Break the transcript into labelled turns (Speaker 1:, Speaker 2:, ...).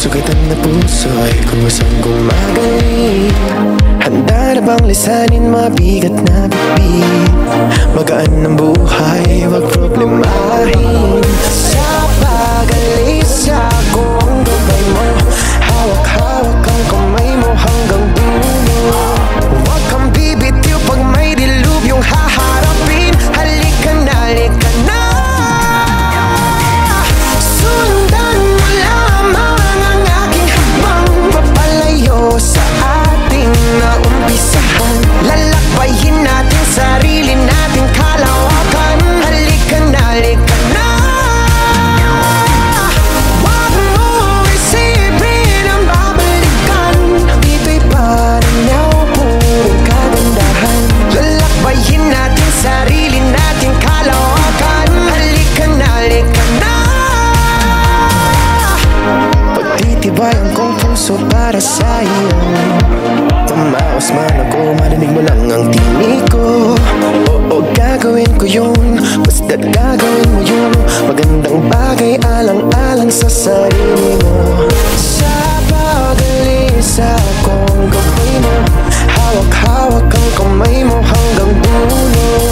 Speaker 1: Sugatan na puso'y kusang gumagaling. Handa na bang lisanin mabigat na bibig? Magaan ng buhay, wag problemahin. Sa pag-alis ako ang gabay mo, hawak-hawak ang kamay mo hanggang dulo. Huwag kang bibitiw pag may dilubyong haharapin. Halika na, halika na. Sundan mo lamang ang aking habang papalayo sa ating naumpisahan. Lalakbayin natin sarili nating kalawakan. Halika na, halika na. Huwag mo isipin ang babalikan. Dito'y paranaw, puro kagandahan. Lalakbayin natin sarili nating kalawakan. Halika na, halika na. Pagtitibayan kong puso para sa iyo. Tumaos man ako, marinig mo lang ang tinig ko. Oo, gagawin ko yun, basta't gagawin mo yun. Magandang bagay, alang-alang sa sarili mo. Sa pag-alis akong gabay mo, hawak-hawak ang kamay mo hanggang dulo.